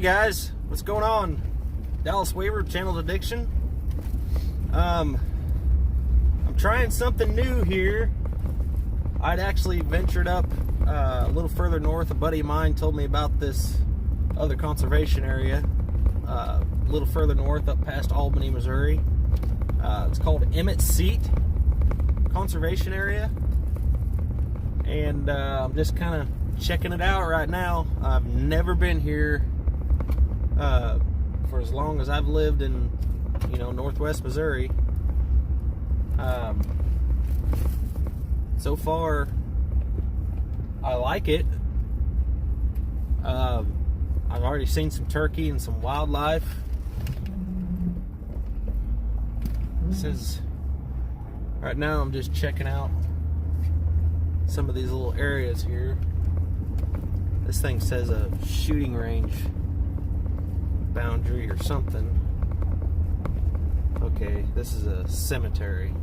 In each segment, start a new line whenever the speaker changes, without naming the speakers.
guys, what's going on? Dallas Weaver, Channeled Addiction. I'm trying something new here. I'd actually ventured up a little further north. A buddy of mine told me about this other conservation area a little further north, up past Albany, Missouri. It's called Emmett Seat Conservation Area, and I'm just kind of checking it out right now. I've never been here for as long as I've lived in, Northwest Missouri. So far, I like it. I've already seen some turkey and some wildlife. This is, right now I'm just checking out some of these little areas here. This thing says a shooting range boundary or something. Okay, this is a cemetery.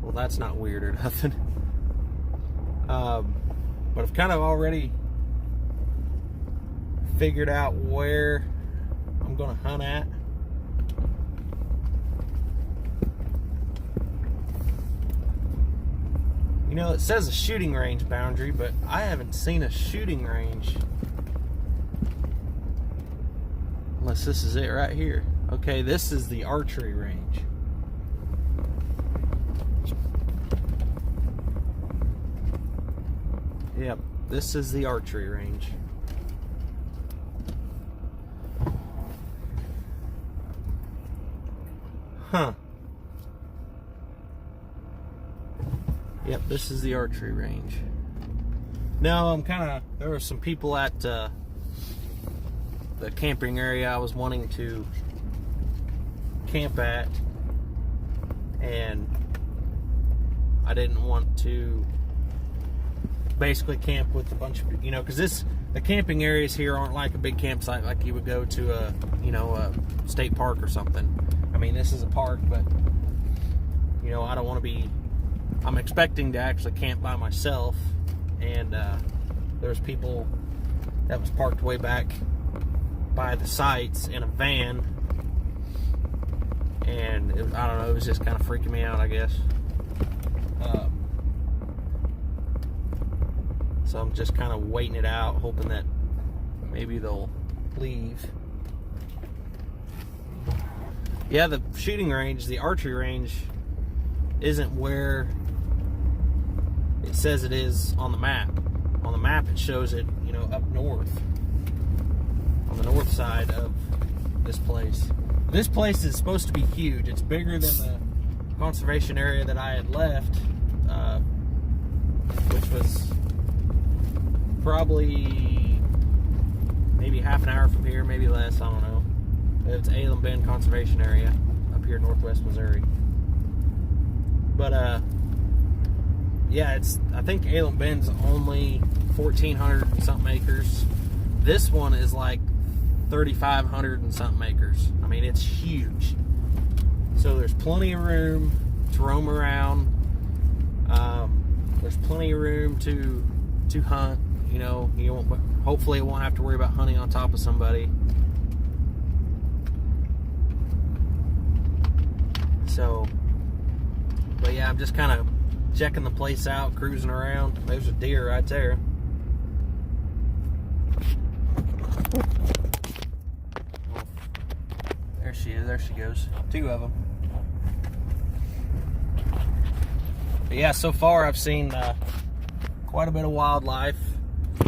Well, that's not weird or nothing. But I've kind of already figured out where I'm going to hunt at. It says a shooting range boundary, but I haven't seen a shooting range. Unless this is it right here. Okay, this is the archery range. Yep, this is the archery range. Huh. Yep, this is the archery range. Now, there were some people at the camping area I was wanting to camp at, and I didn't want to basically camp with a bunch of, because the camping areas here aren't like a big campsite like you would go to a state park or something. I mean, this is a park, but I don't want to be. I'm expecting to actually camp by myself, and there's people that was parked way back by the sites in a van, and I don't know, it was just kind of freaking me out, I guess. So I'm just kind of waiting it out, hoping that maybe they'll leave. Yeah, the shooting range, the archery range, isn't where it says it is on the map. On the map, it shows it, up north, on the north side of this place. This place is supposed to be huge. It's bigger than the conservation area that I had left, which was probably maybe half an hour from here, maybe less, I don't know. It's Alum Bend Conservation Area up here in Northwest Missouri. But yeah, I think Alum Bend's only 1,400 and something acres. This one is like 3,500 and something acres. I mean, it's huge. So there's plenty of room to roam around. There's plenty of room to hunt. You won't, hopefully you won't have to worry about hunting on top of somebody. So, but yeah, I'm just kind of checking the place out, cruising around. There's a deer right there. There she is. There she goes. Two of them. But yeah, so far I've seen quite a bit of wildlife.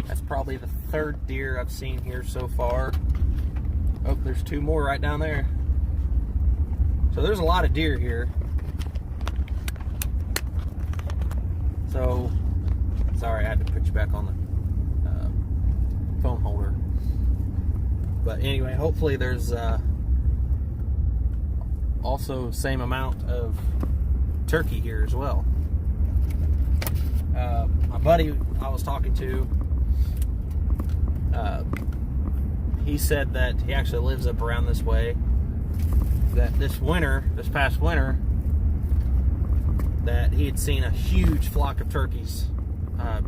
That's probably the third deer I've seen here so far. Oh, there's two more right down there. So there's a lot of deer here. So, sorry, I had to put you back on the phone holder. But anyway, hopefully there's also the same amount of turkey here as well. My buddy I was talking to, he said that he actually lives up around this way, that this past winter, that he had seen a huge flock of turkeys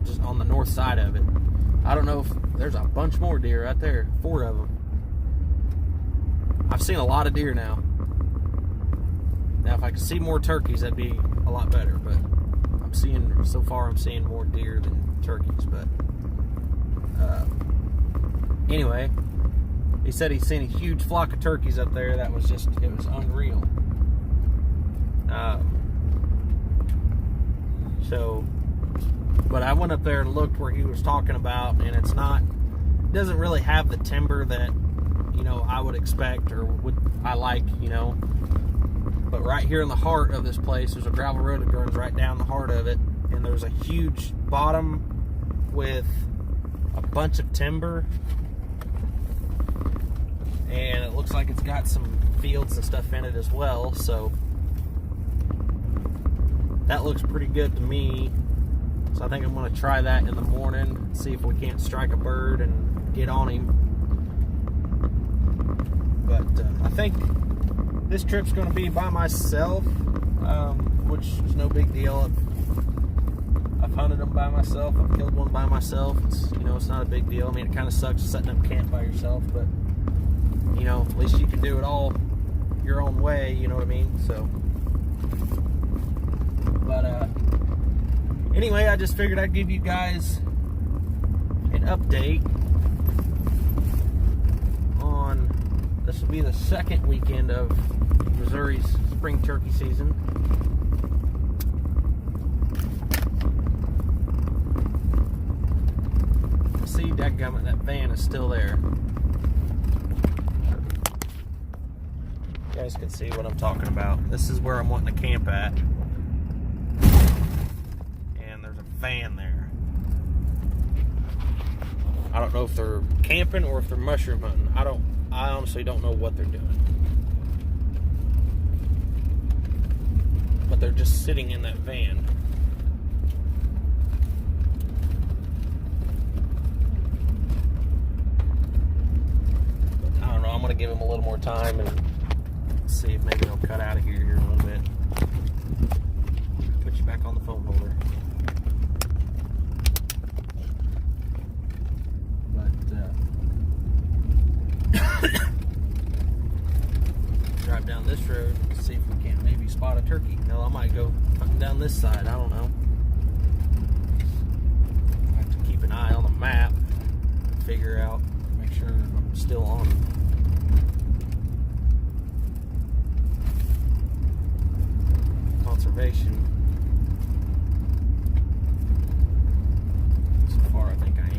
just on the north side of it. I don't know if there's a bunch more deer right there. 4 of them. I've seen a lot of deer now. Now, if I could see more turkeys, that'd be a lot better. But so far I'm seeing more deer than turkeys. But anyway, he said he's seen a huge flock of turkeys up there. It was unreal. But I went up there and looked where he was talking about, and it doesn't really have the timber that, I would expect or I like, But right here in the heart of this place, there's a gravel road that runs right down the heart of it, and there's a huge bottom with a bunch of timber, and it looks like it's got some fields and stuff in it as well, so that looks pretty good to me. So I think I'm going to try that in the morning, see if we can't strike a bird and get on him. But I think this trip's going to be by myself, which is no big deal. I've hunted them by myself. I've killed one by myself. It's not a big deal. I mean, it kind of sucks setting up camp by yourself, but at least you can do it all your own way. You know what I mean? So, but anyway, I just figured I'd give you guys an update on, this will be the second weekend of Missouri's spring turkey season. See, dadgummit, that van is still there. You guys can see what I'm talking about. This is where I'm wanting to camp at. Van there. I don't know if they're camping or if they're mushroom hunting. I honestly don't know what they're doing. But they're just sitting in that van. But I don't know, I'm gonna give them a little more time and see if maybe they'll cut out of here in a little bit. Put you back on the phone holder. Drive down this road and see if we can't maybe spot a turkey. No, I might go hunting down this side. I don't know. I have to keep an eye on the map, figure out, make sure I'm still on conservation. So far, I think I am.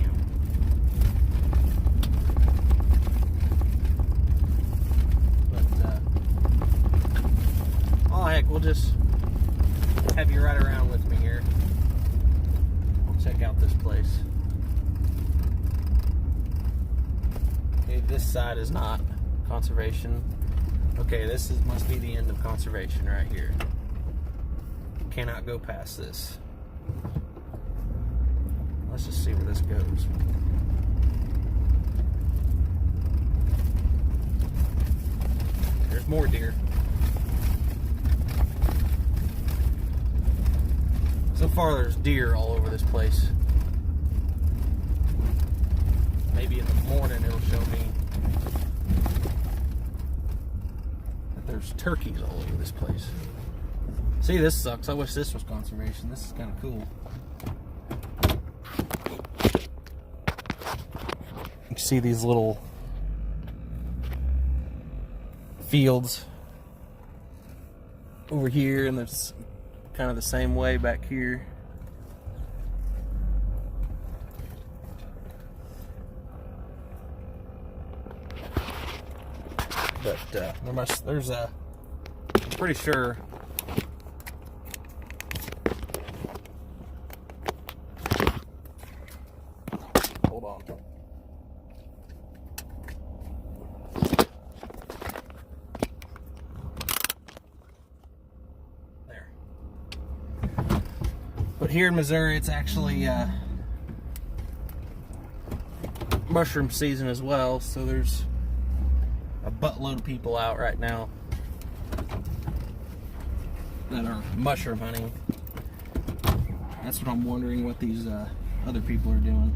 Heck, we'll just have you ride around with me here. We'll check out this place. Okay, this side is not conservation. Okay, must be the end of conservation right here. Cannot go past this. Let's just see where this goes. There's more deer. So far, there's deer all over this place. Maybe in the morning it'll show me that there's turkeys all over this place. See, this sucks. I wish this was conservation. This is kind of cool. You can see these little fields over here, and there's kind of the same way back here. But there's a, I'm pretty sure hold on. But here in Missouri, it's actually mushroom season as well, so there's a buttload of people out right now that are mushroom hunting. That's what I'm wondering what these other people are doing.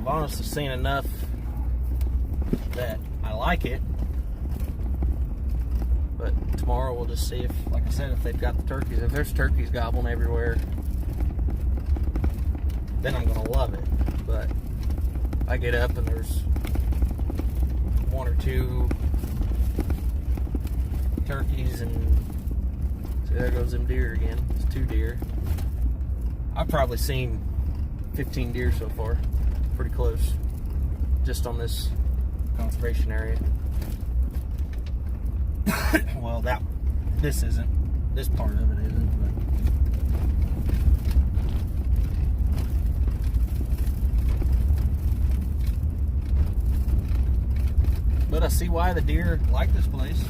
I've honestly seen enough that I like it. But tomorrow we'll just see if, like I said, if they've got the turkeys. If there's turkeys gobbling everywhere, then I'm gonna love it. But I get up and there's one or two turkeys, and see, there goes them deer again. It's 2 deer. I've probably seen 15 deer so far. Pretty close. Just on this conservation area. Well, this isn't. This part of it isn't, but I see why the deer like this place.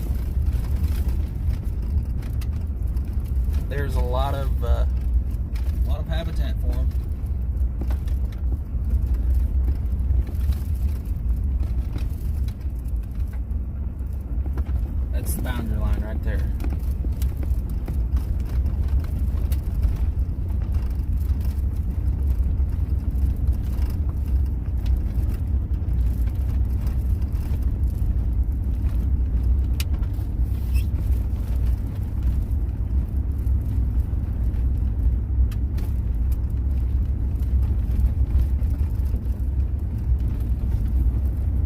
There's a lot of habitat for them. That's the boundary line right there.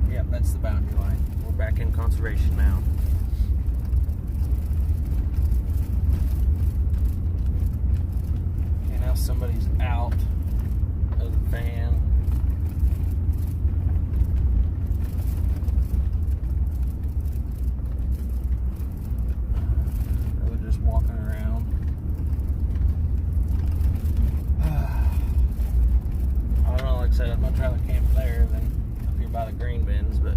Yep, that's the boundary line. We're back in conservation now. Somebody's out of the van. They're just walking around. I don't know, like I said, I'd much rather camp there than up here by the green bins, but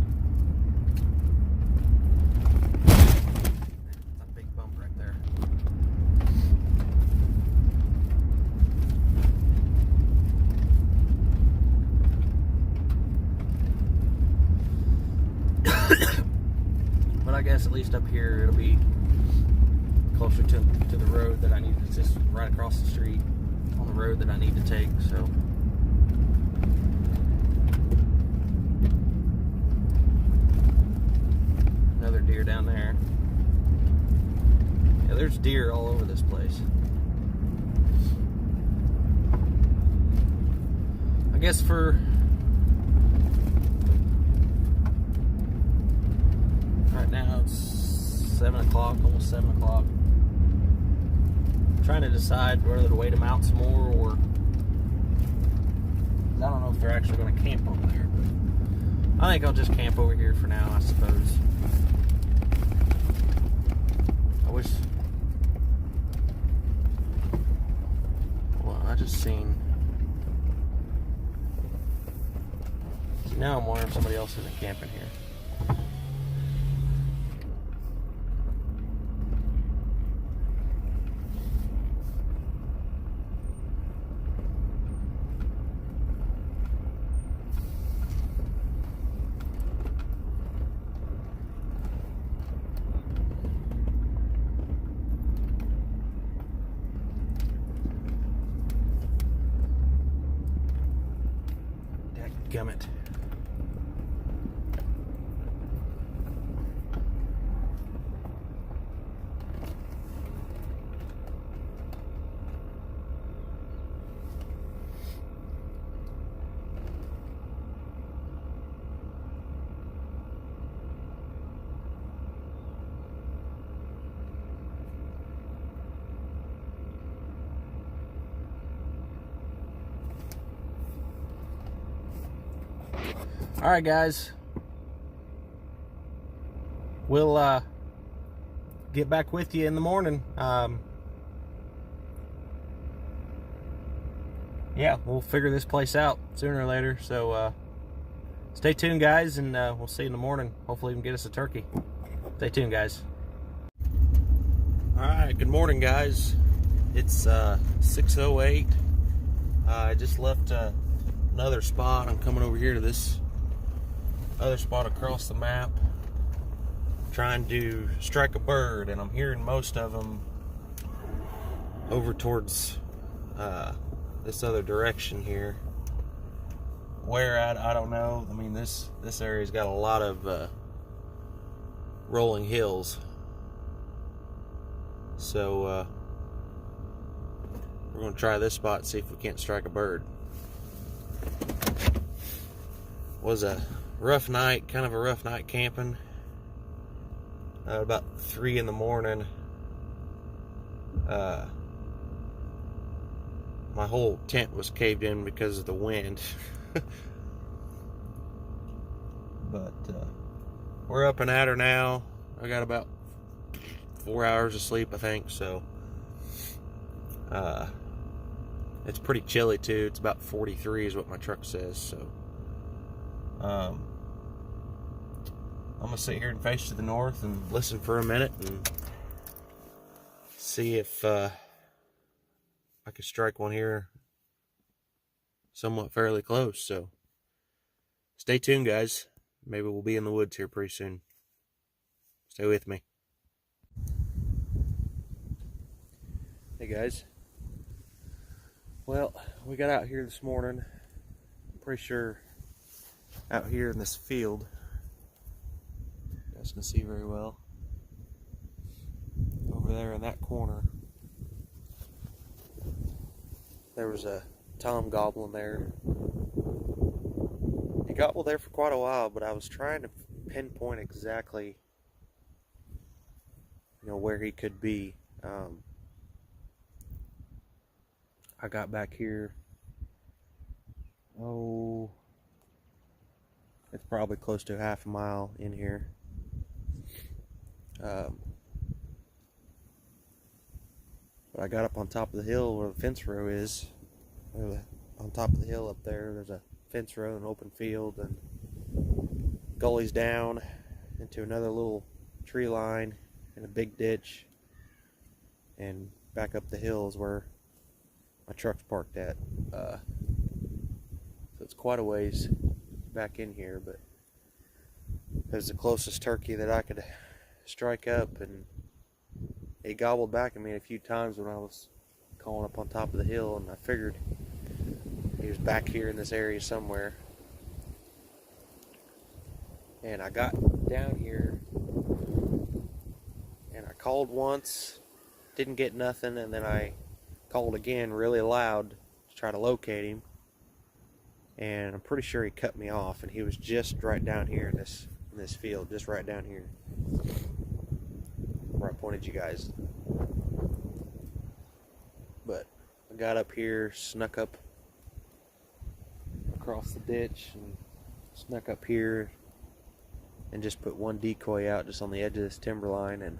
that's a big bump right there. But I guess at least up here it'll be closer to the road that I need. It's just right across the street on the road that I need to take. So another deer down there. Yeah, there's deer all over this place. I guess for right now it's 7 o'clock, almost 7 o'clock. I'm trying to decide whether to wait them out some more, or I don't know if they're actually going to camp over there, but I think I'll just camp over here for now, I suppose. I wish. Well, I just seen. See, now I'm wondering if somebody else isn't camping here. Gummit. All right, guys. We'll get back with you in the morning. Yeah, we'll figure this place out sooner or later. So stay tuned, guys, and we'll see you in the morning. Hopefully we can get us a turkey. Stay tuned, guys. All right, good morning, guys. It's 6:08. I just left another spot. I'm coming over here to this other spot across the map, trying to strike a bird, and I'm hearing most of them over towards this other direction here. where at, I don't know. I mean, this area's got a lot of rolling hills, so we're going to try this spot and see if we can't strike a bird. Was a rough night, kind of a rough night camping. About 3 in the morning, my whole tent was caved in because of the wind. But we're up and at her now. I got about 4 hours of sleep, I think, so it's pretty chilly too. It's about 43 is what my truck says, so I'm gonna sit here and face to the north and listen for a minute and see if I can strike one here somewhat fairly close. So stay tuned, guys. Maybe we'll be in the woods here pretty soon. Stay with me. Hey guys. Well, we got out here this morning. I'm pretty sure out here in this field, you guys can see very well, over there in that corner, there was a tom goblin there. He gobbled there for quite a while, but I was trying to pinpoint exactly, where he could be. I got back here, it's probably close to half a mile in here. But I got up on top of the hill where the fence row is. On top of the hill up there, there's a fence row, an open field, and gullies down into another little tree line and a big ditch, and back up the hill is where my truck's parked at. So it's quite a ways back in here, but it was the closest turkey that I could strike up, and he gobbled back at me a few times when I was calling up on top of the hill, and I figured he was back here in this area somewhere. And I got down here and I called once, didn't get nothing, and then I called again really loud to try to locate him, and I'm pretty sure he cut me off, and he was just right down here in this field, just right down here where I pointed you guys. But I got up here, snuck up across the ditch and snuck up here and just put one decoy out just on the edge of this timberline, and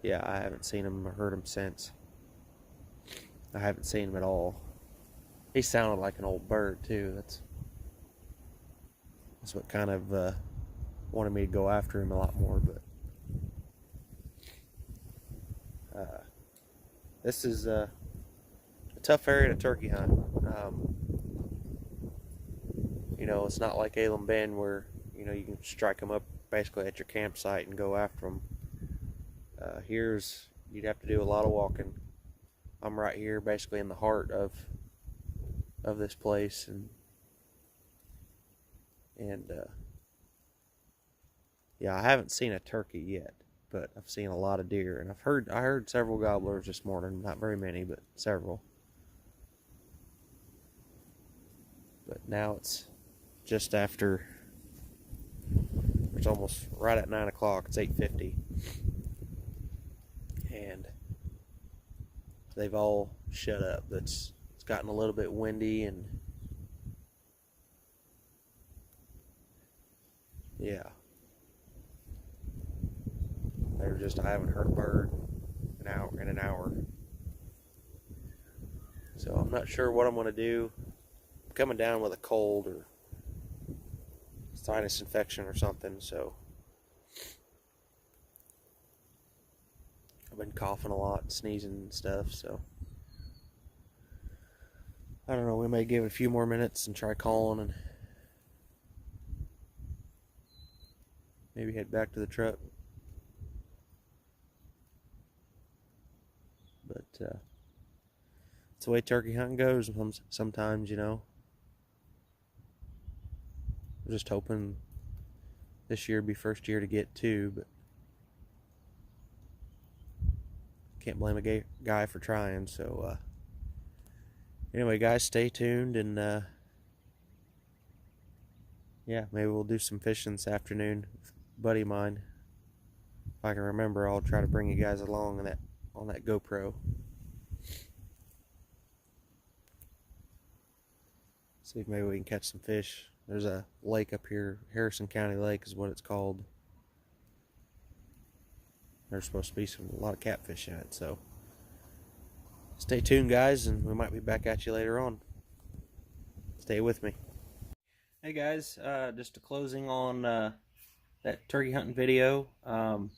yeah, I haven't seen him or heard him since. I haven't seen him at all. He sounded like an old bird too. That's what kind of wanted me to go after him a lot more. But this is a tough area to turkey hunt. It's not like Alum Bend where you can strike them up basically at your campsite and go after them. You'd have to do a lot of walking. I'm right here basically in the heart of this place, and yeah, I haven't seen a turkey yet, but I've seen a lot of deer, and I heard several gobblers this morning. Not very many, but several. But now it's just after, it's almost right at 9 o'clock. It's 8:50, and they've all shut up. It's gotten a little bit windy, and yeah, I haven't heard a bird in an hour. So I'm not sure what I'm going to do. I'm coming down with a cold or sinus infection or something, so I've been coughing a lot and sneezing and stuff, so I don't know, we may give it a few more minutes and try calling and maybe head back to the truck. But It's the way turkey hunting goes sometimes, you know. I'm just hoping this year be first year to get two, but can't blame a guy for trying. So anyway, guys, stay tuned, and yeah, maybe we'll do some fishing this afternoon. Buddy of mine, if I can remember, I'll try to bring you guys along on that GoPro. See if maybe we can catch some fish. There's a lake up here, Harrison County Lake is what it's called. There's supposed to be a lot of catfish in it, so stay tuned, guys, and we might be back at you later on. Stay with me. Hey guys, just a closing on that turkey hunting video. To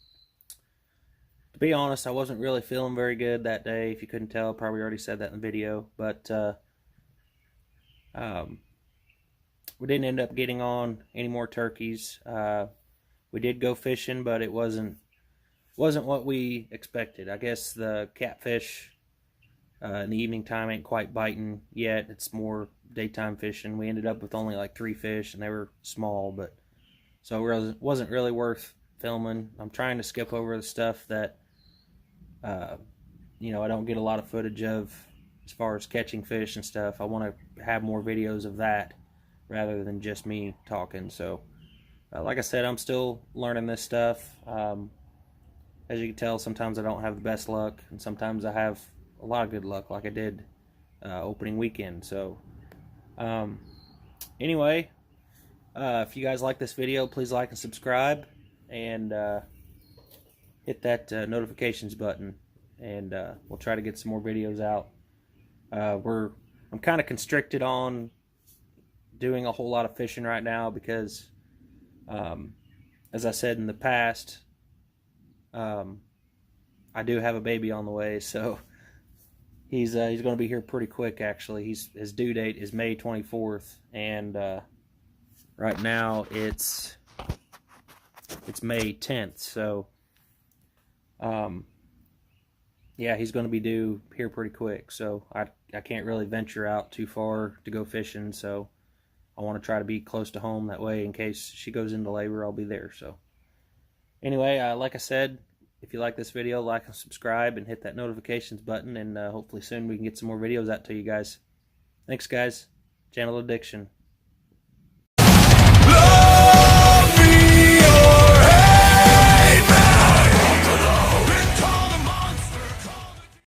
be honest, I wasn't really feeling very good that day. If you couldn't tell, probably already said that in the video, but we didn't end up getting on any more turkeys. We did go fishing, but it wasn't what we expected. I guess the catfish in the evening time ain't quite biting yet. It's more daytime fishing. We ended up with only like 3 fish, and they were small, but so it wasn't really worth filming. I'm trying to skip over the stuff that you know, I don't get a lot of footage of as far as catching fish and stuff. I want to have more videos of that rather than just me talking. So like I said, I'm still learning this stuff. As you can tell, sometimes I don't have the best luck, and sometimes I have a lot of good luck, like I did opening weekend. So anyway, if you guys like this video, please like and subscribe, and hit that notifications button, and we'll try to get some more videos out. I'm kind of constricted on doing a whole lot of fishing right now because as I said in the past, I do have a baby on the way, so he's going to be here pretty quick. Actually, his due date is May 24th, and right now it's May 10th. So yeah, he's going to be due here pretty quick. So I can't really venture out too far to go fishing. So I want to try to be close to home. That way, in case she goes into labor, I'll be there. So anyway, like I said, if you like this video, like and subscribe, and hit that notifications button, and hopefully soon we can get some more videos out to you guys. Thanks, guys. Channel Addiction.